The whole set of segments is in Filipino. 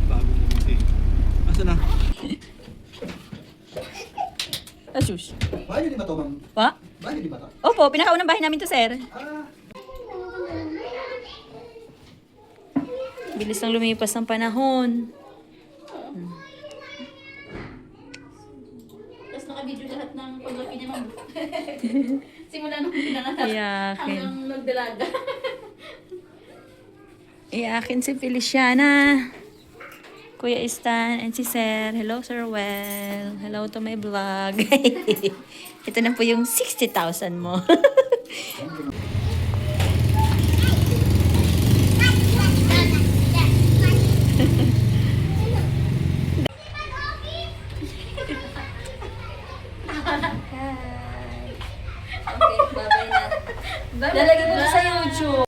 Bago mo kasi. Asa na? Asus. Bahay niyo di ba to, ma'am? Pa? Bahay niyo di ba to? Opo, pinakaunang bahay namin to, sir. Ah, Bilis lang lumipas ng panahon. Tapos naka-video lahat ng paglaki niya, ma'am. Simula nung pinanganak Iyakin. hanggang nagdalaga. Iyakin si Feliciana. Kuya Stan and si Sir. Hello, Sir Well. Hello to my vlog. Ito na po yung 60,000 mo. Okay, babay na. Lalagay ko sa YouTube.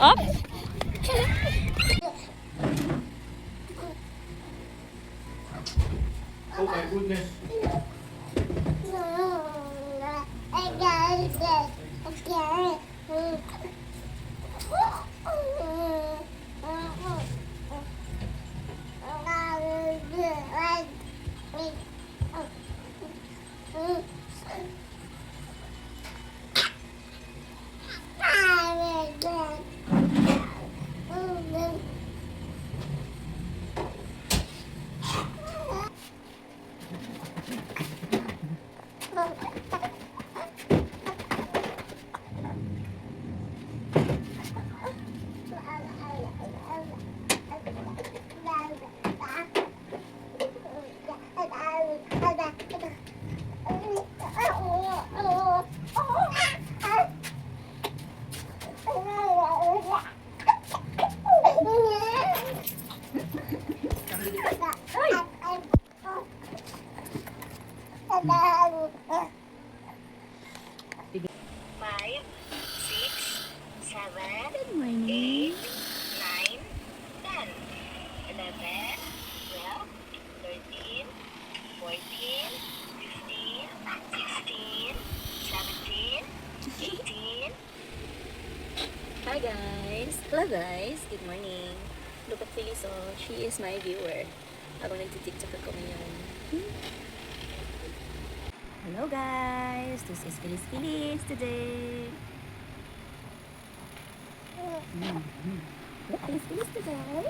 Up. oh my goodness. Five, six, seven, Good morning. 9, 10, 11, 12, 13, 14, 15, 16, 17, 18. Hi guys! Hello guys! Good morning! Look at Feliz, oh. She is my viewer. Habang nagtitiktok ako ngayon. Hello guys! This is Feliz today. Look, Feliz today.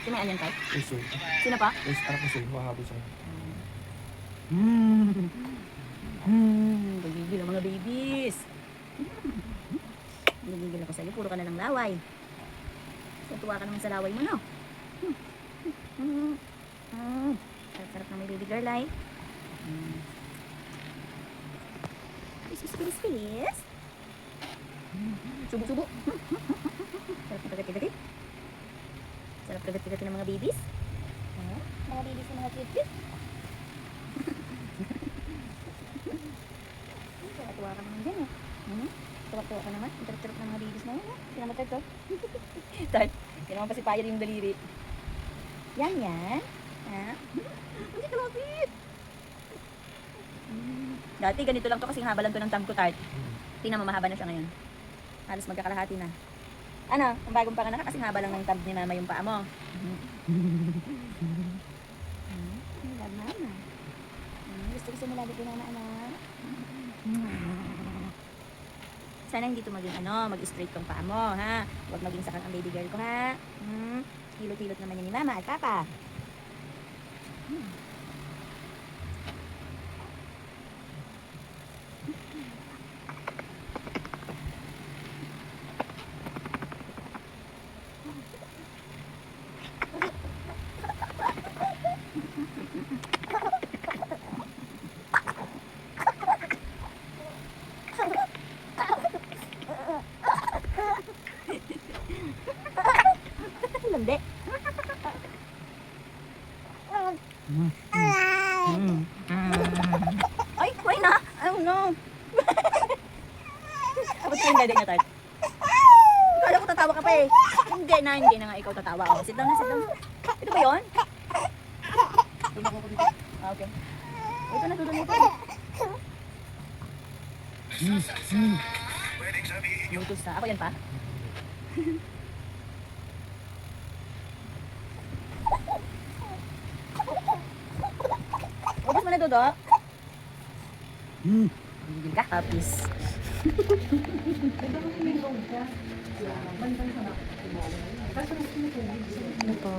Sino yan kay? Iso. Sino pa? Yes, anak ko siya. Mahabol siya. Gigigil ang mga babies. Gigigil ako sa'yo. Puro ka na ng laway. So, tuwa ka naman sa laway mo, no? Sarap-sarap na may baby girl, ay. Filis. Subo-subo. Sarap na kagat-kagati. Sarap kagat-kagati ng mga babies. Mga babies na mga cute-cute. Tuwa ka naman dyan, eh. Tuwa-tuwa ka naman. Ang tarap-tarap ng mga babies na yun, eh. Sinamatag ko. Tart, kailangan pa si Fire yung daliri. Yan. Ha? Hindi ka lapit. Dati ganito lang to kasi haba lang to ng thumb ko, Tart. Tingnan mo, mahaba na siya ngayon. Halos magkakalahati na. Ano, ang bagong panganak kasi haba lang ng thumb ni mama yung paa mo. Mama. Gusto mo lagi ko na anak. Sana hindi to maging mag-straight kang paa mo, ha? Huwag maging sakang ang baby girl ko, ha? Hilot-hilot naman yan ni mama at papa. Landi. Ay, why na? Oh no. Abot ko yung dede niya, Tart. Kala ko tatawa ka pa eh. Hindi na nga ikaw tatawa. Oh, sit down na, sit down. Ito ba yun? Okay. Ito na, doon ito. Lutos na. Ako yan pa. Ubus mo na, Dodo. Gigil ka, kapis. Ano po?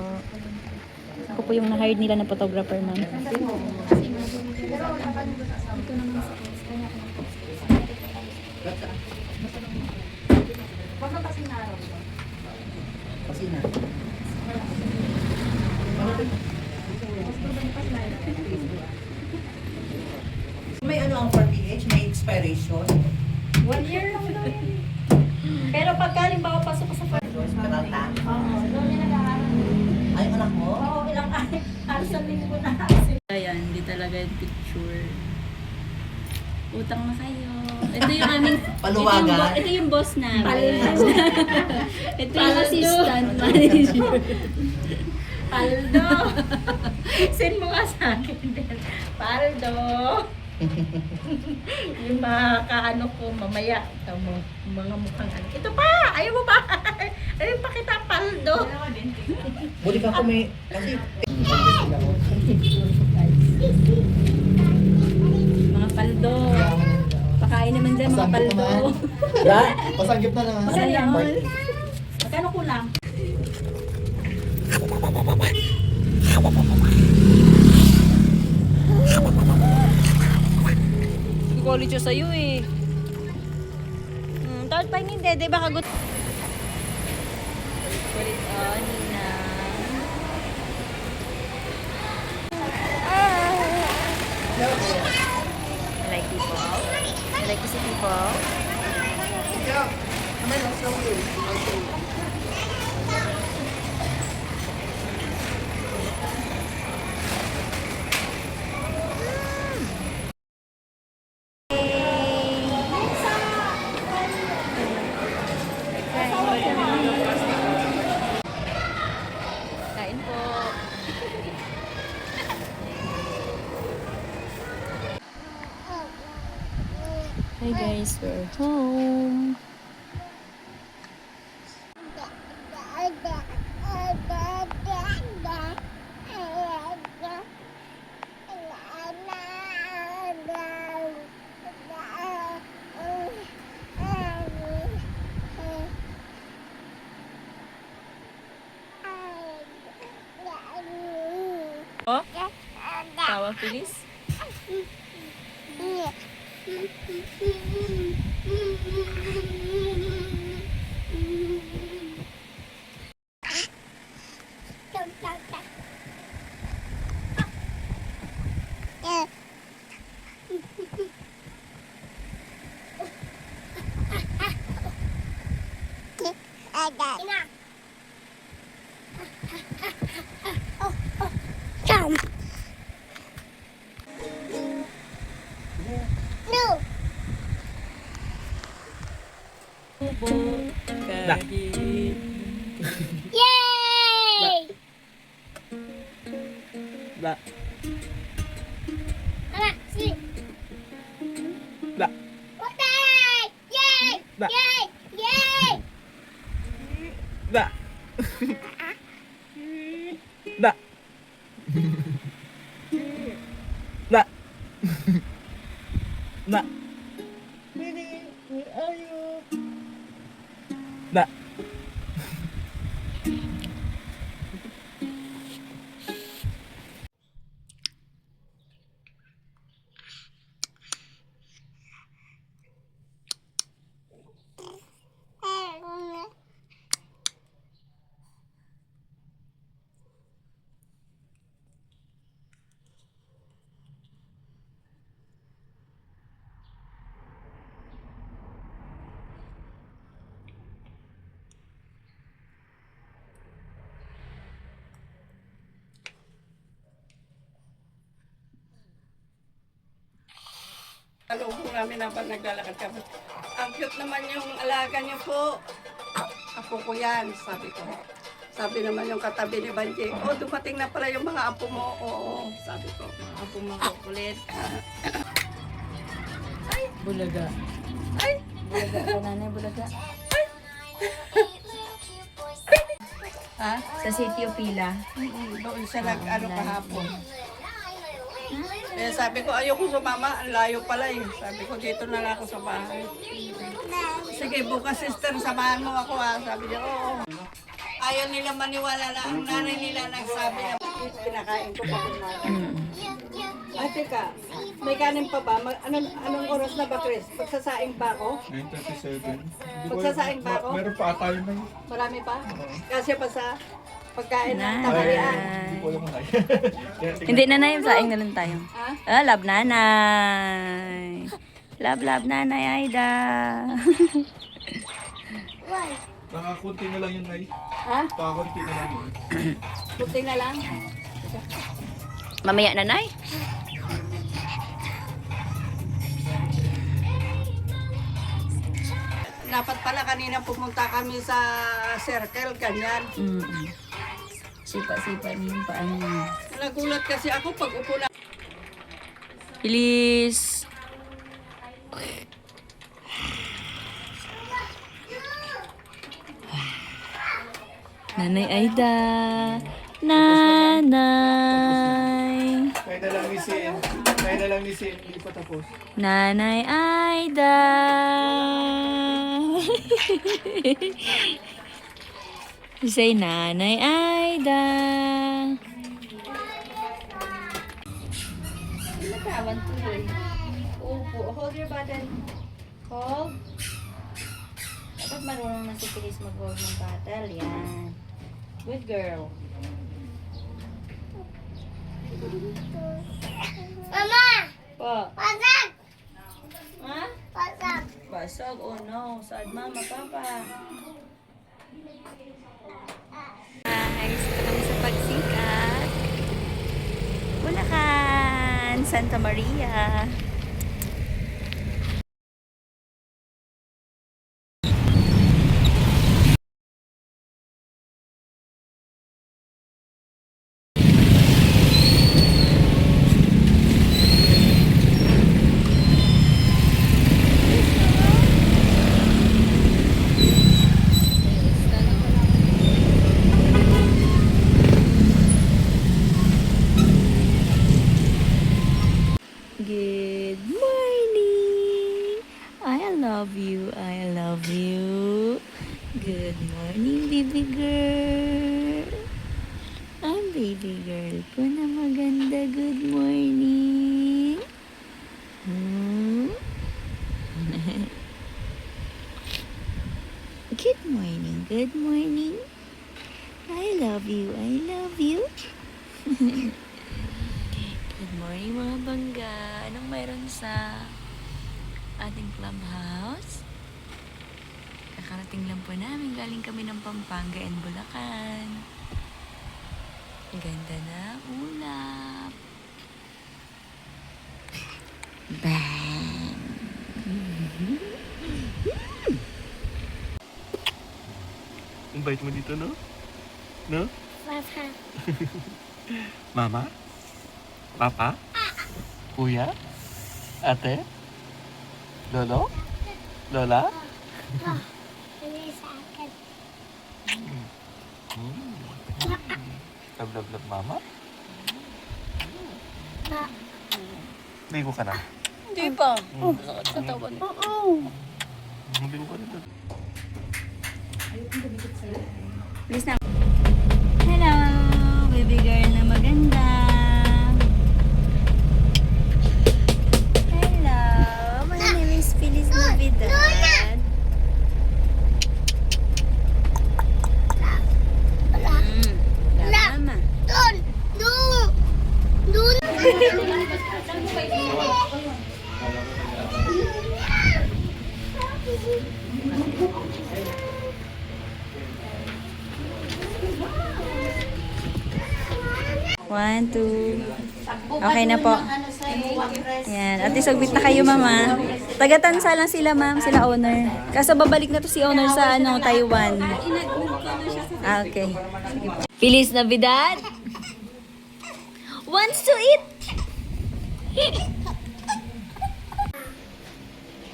Ako po yung na-hired nila na photographer, ma'am. Pasina. May ano ang 4PH? May expiration? 1 year lang daw yun. Pero pagka halimbawa pasok ka sa Karata? Oo, doon niya nag-aaral. Ay, anak mo? Oo, ilang halos sa linggo na. Ayan, hindi talaga yung picture. Utang na kayo. Ito yung aming... Paluwagan? Ito yung boss namin. Ito yung assistant manager. Paldo. Send mo nga sa akin din. Paldo. Yung mga kaano ko mamaya. Ito mo, mga mukhang ano. Ito pa! Ayaw mo ba? Ayaw pa kita, Paldo. Buli ka kumi. Kasi Mga paldo. Pakain naman dyan, mga Pasangkip paldo. naman. Pasanggip na naman. Ayan. Magkano kulang? Kukulit siya sa'yo eh. Tawad pa hindi, di ba kagut? Kulit, oh, Nina. I like people. I like to see people. Kain po. Hi guys, we're home. Oh? Tawag bilis. Yay! La. Mama, see. La. Okay! Yay! La. Yay! Yay! La. La. La. La. Where are you? Ba. Alubong namin habang naglalakad kami. Ang cute naman yung alaga niyo po. Apo ko yan, sabi ko. Sabi naman yung katabi ni Banji, oh, dumating na pala yung mga apo mo. Oo, sabi ko, mga apo mo kulit. Bulaga. Ay! Bulaga ka, nanay, bulaga. Ha? Sa City of Pila. Doon siya nag-ano kahapon. Eh, sabi ko, ayoko sumama, ang layo pala eh. Sabi ko, dito na lang ako sa bahay. Sige, bukas sister, samahan mo ako ah. Sabi niya, oo. Ayaw nila maniwala na ang nanay nila nagsabi na pinakain ko pa kumain. Ay, teka, may kanin pa ba? Anong oras na ba, Chris? Pagsasaing pa ako? 9:37. Pagsasaing ba ako? Meron pa tayo na yun. Marami pa? Kasi pa sa pagkain ng Nay. tanghalian. Hindi ko alam kung tayo. Hindi, nanay. Saing na lang tayo. Ha? Ah, love nanay. Love nanay, Aida. Nakakunti na lang yun, Nay. Ha? Nakakunti na lang yun. Kunti na lang? Mamaya, nanay. Dapat pala kanina pumunta kami sa circle, ganyan. Sipa-sipa niyo yung paan niyo. Nagulat kasi ako pag upo na. Bilis. Nanay Aida. Nanay. Kaya na lang ni Sin. Kaya na lang ni Sin. Hindi pa tapos. Nanay Aida. Say Nanay Aida. Nakawan tuloy. Upo. Hold your button. Hold. Dapat marunong na si Chris mag-hold ng bottle. Yan. Good girl. Mama! Po. Pasok! Ha? Pasok! Basog. Oh no. Sad mama, papa. Guys, ito kami sa pagsikat. Bulacan, Santa Maria. Good morning. I love you. I love you. Good morning, baby girl. Ang baby girl ko na maganda. Good morning. Good morning. Good morning. I love you. I love you. Good morning mga bangga. Anong mayroon sa ating clubhouse? Kakarating lang po namin. Galing kami ng Pampanga and Bulacan. Ang ganda na ulap. Bang! Invite mo dito, no? No? Papa! Mama? Papa? Kuya? Ate? Lolo? Lola? Ano sa akin? Love, love, love, mama? Pa! Ligo ka na? Hindi pa. Sakit sa tawan. Oo! Ligo ka na doon. Please na. Hello, baby girl na maganda. Hello, my name is Feliz Navidad. Mama. Dun! Dun! Dun! One, two. Okay na po. Yan. At least agbit na kayo, mama. Taga-Tansa lang sila, ma'am. Sila owner. Kaso babalik na to si owner sa Taiwan. Ah, okay. Sige po. Feliz Navidad! Wants to eat!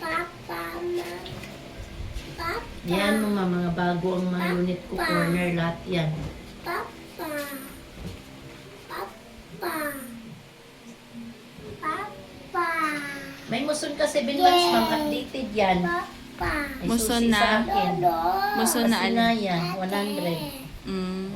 Papa, ma. Papa, Yan mga bago ang mga unit ko, corner lahat yan. Papa. Papa. Papa. May muson ka 7 months, ma'am, updated yan. Papa. May Muson susi na. sa akin. Muson na Kasi na yan, 100. Mm.